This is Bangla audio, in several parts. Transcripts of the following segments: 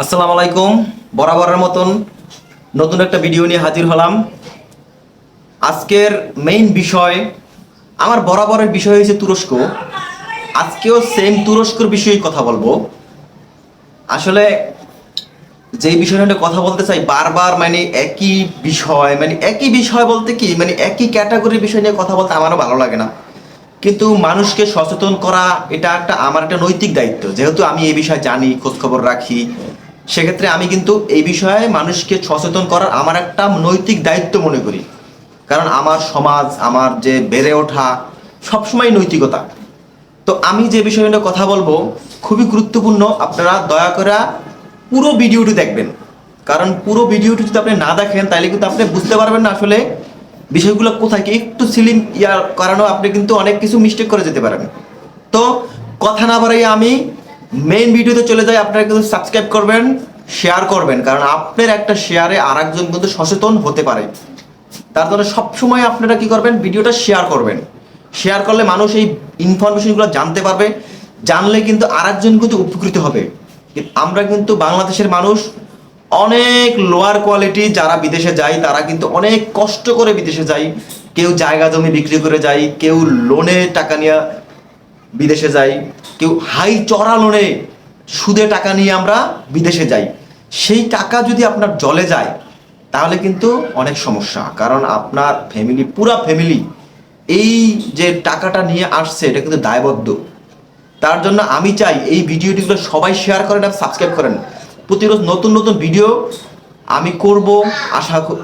আসসালামু আলাইকুম। বরাবরের মতন নতুন একটা ভিডিও নিয়ে হাজির হলাম। আজকের মেইন বিষয়, আমার বরাবরের বিষয় হয়েছে তুরস্ক। আজকেও সেম তুরস্কর বিষয়ে কথা বলবো। আসলে যেই বিষয়টা নিয়ে কথা বলতে চাই বারবার, একই বিষয় বলতে কি, একই ক্যাটাগরির বিষয় নিয়ে কথা বলতে আমারও ভালো লাগে না। কিন্তু মানুষকে সচেতন করা এটা আমার একটা নৈতিক দায়িত্ব। যেহেতু আমি এই বিষয়ে জানি, খোঁজখবর রাখি, সেক্ষেত্রে আমি কিন্তু এই বিষয়ে মানুষকে সচেতন করার আমার একটা নৈতিক দায়িত্ব মনে করি। কারণ আমার সমাজ, আমার যে বেড়ে ওঠা সবসময় নৈতিকতা। তো আমি যে বিষয় নিয়ে কথা বলবো খুবই গুরুত্বপূর্ণ। আপনারা দয়া করে পুরো ভিডিওটি দেখবেন। কারণ পুরো ভিডিওটি যদি আপনি না দেখেন তাহলে কিন্তু আপনি বুঝতে পারবেন না আসলে বিষয়গুলো কোথায় কি। একটু সিলিং কারণেও আপনি কিন্তু অনেক কিছু মিস্টেক করে যেতে পারেন। তো কথা না বাড়াই আমি মেইন ভিডিওতে চলে যাই। আপনারা কিন্তু সাবস্ক্রাইব করবেন, শেয়ার করবেন, কারণ আপনার একটা শেয়ারে আর একজন কিন্তু সচেতন হতে পারে। তার জন্য সবসময় আপনারা কি করবেন, ভিডিওটা শেয়ার করবেন। শেয়ার করলে মানুষ এই ইনফরমেশনগুলো জানতে পারবে। জানলে কিন্তু আর একজন কিন্তু উপকৃত হবে। আমরা কিন্তু বাংলাদেশের মানুষ অনেক লোয়ার কোয়ালিটি, যারা বিদেশে যায় তারা কিন্তু অনেক কষ্ট করে বিদেশে যায়। কেউ জায়গা জমি বিক্রি করে যায়, কেউ লোনে টাকা নিয়ে বিদেশে যাই, কেউ হাই চড়া লোনে সুদে টাকা নিয়ে আমরা বিদেশে যাই। সেই টাকা যদি আপনার জলে যায় তাহলে কিন্তু অনেক সমস্যা। কারণ আপনার ফ্যামিলি, পুরা ফ্যামিলি এই যে টাকাটা নিয়ে আসছে এটা কিন্তু দায়বদ্ধ। তার জন্য আমি চাই এই ভিডিওটিগুলো সবাই শেয়ার করেন আর সাবস্ক্রাইব করেন। প্রতিরোজ নতুন নতুন ভিডিও আমি করব,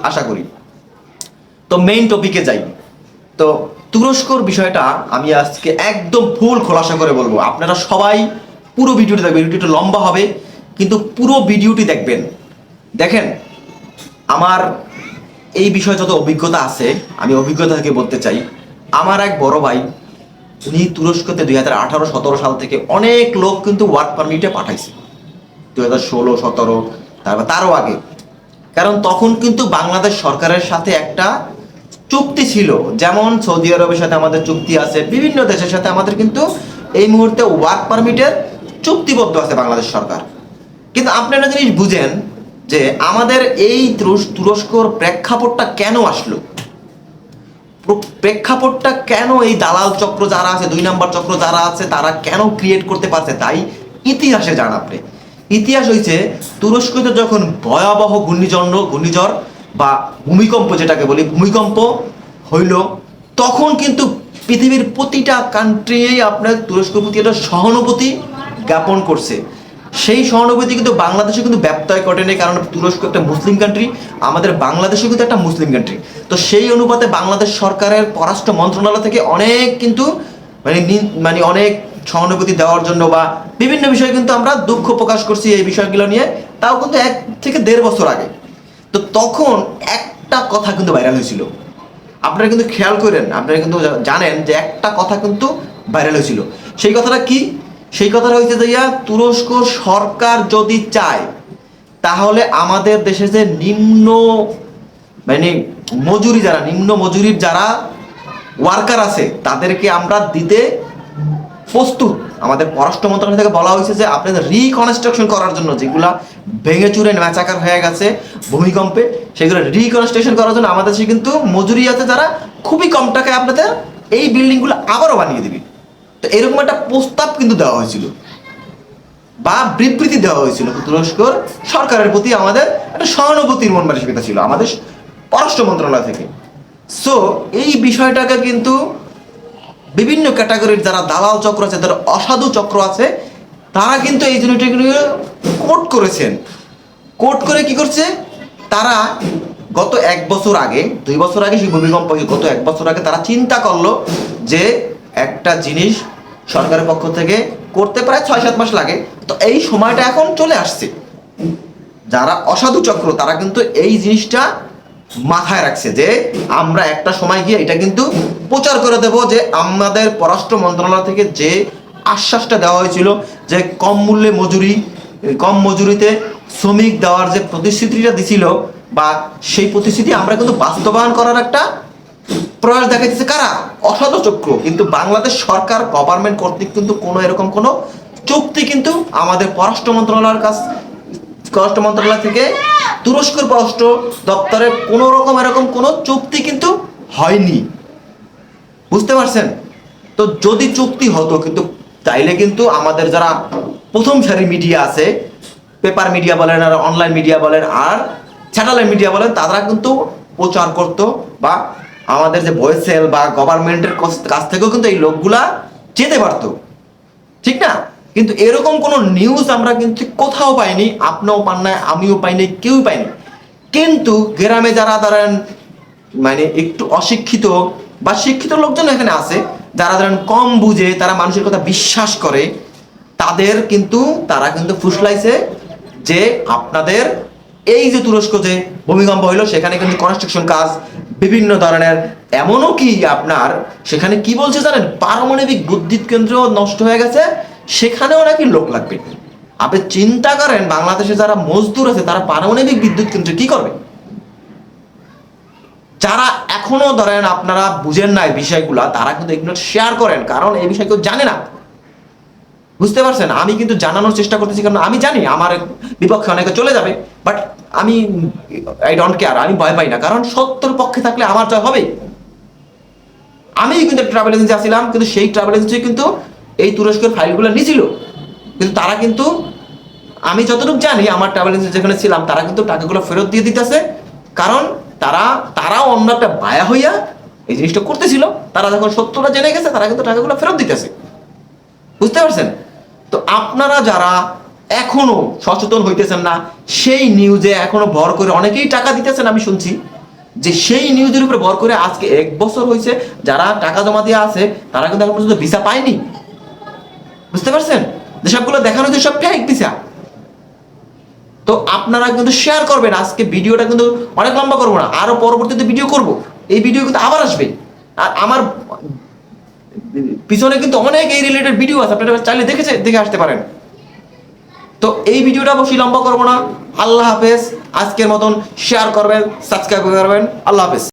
আশা করি। তো মেইন টপিকে যাই। তো তুরস্কর বিষয়টা আমি আজকে একদম ফুল খোলাসা করে বলবো। আপনারা সবাই পুরো ভিডিওটি দেখবেন। ভিডিওটি একটু লম্বা হবে কিন্তু পুরো ভিডিওটি দেখবেন। দেখেন, আমার এই বিষয়ে যত অভিজ্ঞতা আছে আমি অভিজ্ঞতা থেকে বলতে চাই। আমার এক বড় ভাই, উনি তুরস্কতে 2018-17 সাল থেকে অনেক লোক কিন্তু ওয়ার্ক পারমিটে পাঠাইছে। 2016-17, তারপর তারও আগে। কারণ তখন কিন্তু বাংলাদেশ সরকারের সাথে একটা চুক্তি ছিল। যেমন সৌদি আরবের সাথে আমাদের চুক্তি আছে, বিভিন্ন দেশের সাথে আমাদের কিন্তু এই মুহূর্তে ওয়ার্ক পারমিটের চুক্তিবদ্ধ আছে বাংলাদেশ সরকার। কিন্তু আপনি একটা জিনিস বুঝেন যে আমাদের এই তুরস্কর প্রেক্ষাপটটা কেন আসলো, প্রেক্ষাপটটা কেন এই দালাল চক্র যারা আছে, 2 নম্বর চক্র যারা আছে, তারা কেন ক্রিয়েট করতে পারছে, তাই ইতিহাসে জান আপনি। ইতিহাস হয়েছে তুরস্কতে যখন ভয়াবহ ঘূর্ণিঝড় বা ভূমিকম্প, যেটাকে বলি ভূমিকম্প হইল, তখন কিন্তু পৃথিবীর প্রতিটা কান্ট্রি আপনার তুরস্কের প্রতি একটা সহানুভূতি জ্ঞাপন করছে। সেই সহানুভূতি কিন্তু বাংলাদেশে কিন্তু ব্যত্যয় ঘটেনি। কারণ তুরস্ক একটা মুসলিম কান্ট্রি, আমাদের বাংলাদেশে কিন্তু একটা মুসলিম কান্ট্রি। তো সেই অনুপাতে বাংলাদেশ সরকারের পররাষ্ট্র মন্ত্রণালয় থেকে অনেক কিন্তু অনেক সহানুভূতি দেওয়ার জন্য বা বিভিন্ন বিষয়ে কিন্তু আমরা দুঃখ প্রকাশ করছি এই বিষয়গুলো নিয়ে। তাও কিন্তু 1 থেকে 1.5 বছর আগে। তো তখন একটা কথা কিন্তু ভাইরাল হয়েছিল। আপনারা কিন্তু খেয়াল করেন, আপনারা কিন্তু জানেন যে একটা কথা কিন্তু ভাইরাল হয়েছিল। সেই কথাটা কি? সেই কথাটা হয়েছে যে তুরস্ক সরকার যদি চায় তাহলে আমাদের দেশে যে মানে নিম্ন মজুরির যারা ওয়ার্কার আছে তাদেরকে আমরা দিতে প্রস্তুত। আমাদের পররাষ্ট্র মন্ত্রণালয় থেকে বলা হয়েছে যে আপনাদের রিকনস্ট্রাকশন করার জন্য, যেগুলা ভেঙে চুরে ম্যাচাকার হয়ে গেছে ভূমিকম্পে, সেগুলো রিকনস্ট্রাকশন করার জন্য আমাদের দেশে কিন্তু মজুরি আছে যারা খুবই কম টাকায় আপনাদের এই বিল্ডিংগুলো আবারও বানিয়ে দিবে। তো এরকম একটা প্রস্তাব কিন্তু দেওয়া হয়েছিল বা বিবৃতি দেওয়া হয়েছিল তুরস্কর সরকারের প্রতি। আমাদের একটা সহানুভূতির মন মানসিকতা ছিল আমাদের পররাষ্ট্র মন্ত্রণালয় থেকে। সো এই বিষয়টাকে কিন্তু বিভিন্ন ক্যাটাগরির যারা দালাল চক্র আছে, যারা অসাধু চক্র আছে, তারা কিন্তু এই জিনিসটাকে কোট করেছেন। কোট করে কি করছে তারা, গত 1 বছর আগে, 2 বছর আগে সেই ভূমিকম্প, গত 1 বছর আগে তারা চিন্তা করলো যে একটা জিনিস সরকারের পক্ষ থেকে করতে প্রায় 6-7 মাস লাগে। তো এই সময়টা এখন চলে আসছে। যারা অসাধু চক্র তারা কিন্তু এই জিনিসটা মাথায় রাখছে যে আমরা একটা সময় গিয়ে এটা কিন্তু প্রচার করে দেব যে আমাদের পররাষ্ট্র মন্ত্রণালয় থেকে যে আশ্বাসটা দেওয়া হয়েছিল যে কম মজুরিতে শ্রমিক দেওয়ার যে প্রতিশ্রুতিটা দিছিল, বা সেই প্রতিশ্রুতি আমরা কিন্তু বাস্তবায়ন করার একটা প্রয়াস দেখাইতেছে কারা? অসাধু চক্র। কিন্তু বাংলাদেশ সরকার গভর্নমেন্ট কর্তৃক কিন্তু কোনো এরকম কোনো চুক্তি কিন্তু আমাদের পররাষ্ট্র মন্ত্রণালয়ের কাছ স্বরাষ্ট্র মন্ত্রণালয় থেকে তুরস্কের পররাষ্ট্র দপ্তরে কোনো রকম এরকম কোনো চুক্তি কিন্তু হয়নি, বুঝতে পারছেন? তো যদি চুক্তি হতো কিন্তু তাইলে কিন্তু আমাদের যারা প্রথম সারি মিডিয়া আছে, পেপার মিডিয়া বলেন আর অনলাইন মিডিয়া বলেন আর স্যাটেলাইট মিডিয়া বলেন, তারা কিন্তু প্রচার করতো বা আমাদের যে ভয়েসেল বা গভর্নমেন্টের কাছ থেকেও কিন্তু এই লোকগুলা যেতে পারতো, ঠিক না? কিন্তু এরকম কোনো নিউজ আমরা কিন্তু কোথাও পাইনি, আপনিও পান নাই, আমিও পাইনি, কেউ পাইনি। কিন্তু গ্রামে যারা ধরেন মানে একটু অশিক্ষিত বা শিক্ষিত লোকজন এখানে আছে, যারা ধরেন কম বুঝে, তারা মানুষের কথা বিশ্বাস করে, তারা কিন্তু ফুসলাইছে যে আপনাদের এই যে তুরস্ক যে ভূমিকম্প হইলো সেখানে কিন্তু কনস্ট্রাকশন কাজ বিভিন্ন ধরনের, এমনও কি আপনার সেখানে কি বলছে জানেন, পারমাণবিক বিদ্যুৎ কেন্দ্র নষ্ট হয়ে গেছে, সেখানেও নাকি লোক লাগবে। আপনি চিন্তা করেন বাংলাদেশে যারা মজদুর আছে তারা পারমাণবিক বিদ্যুৎ কেন্দ্রে কি করবে? যারা এখনো ধরেন আপনারা বুঝেন নাই বিষয়গুলা, তারা কিন্তু এগুলো শেয়ার করেন, কারণ এই বিষয় কেউ জানে না, বুঝতে পারছেন? আমি কিন্তু জানানোর চেষ্টা করতেছি, কারণ আমি জানি আমার বিপক্ষে অনেকে চলে যাবে, বাট আমি আই ডোন্ট কেয়ার, আমি ভয় পাই না, কারণ সত্যের পক্ষে থাকলে আমার জয় হবে। আমি কিন্তু ট্রাভেল এজেন্সি আসছিলাম, কিন্তু সেই ট্রাভেল এজেন্সি কিন্তু এই তুরস্কের ফাইলগুলো নিয়েছিল, কিন্তু তারা কিন্তু, আমি যতটুকু জানি আমার ট্রাভেল এজেন্সি যেখানে ছিলাম, তারা কিন্তু টাকাগুলো ফেরত দিয়ে দিতেছে, কারণ তারাও অন্য একটা বায়া হইয়া এই জিনিসটা করতেছিল। তারা যখন সত্যটা জেনে গেছে, তারা কিন্তু টাকাগুলো ফেরত দিতেছে, বুঝতে পারছেন? তো আপনারা যারা এখনো সচেতন হইতেছেন না, সেই নিউজে এখনো ভর করে অনেকেই টাকা দিতেছেন, আমি শুনছি যে সেই নিউজের উপরে ভর করে আজকে 1 বছর হয়েছে যারা টাকা জমা দিয়ে আছে, তারা কিন্তু এখন পর্যন্ত ভিসা পায়নি, বুঝতে পারছেন? যে সবগুলো দেখানো যে সব ফেক ভিসা। তো আপনারা কিন্তু শেয়ার করবেন, আজকে ভিডিওটা কিন্তু অনেক লম্বা করবো না, আরো পরবর্তীতে ভিডিও করব, এই ভিডিও কিন্তু আবার আসবে, আর আমার পিছনে কিন্তু অনেক এই রিলেটেড ভিডিও আছে, আপনারা চাইলে দেখে আসতে পারেন। তো এই ভিডিওটা অবশ্যই লম্বা করবো না। আল্লাহ হাফেজ। আজকের মতন শেয়ার করবেন, সাবস্ক্রাইব করবেন। আল্লাহ হাফেজ।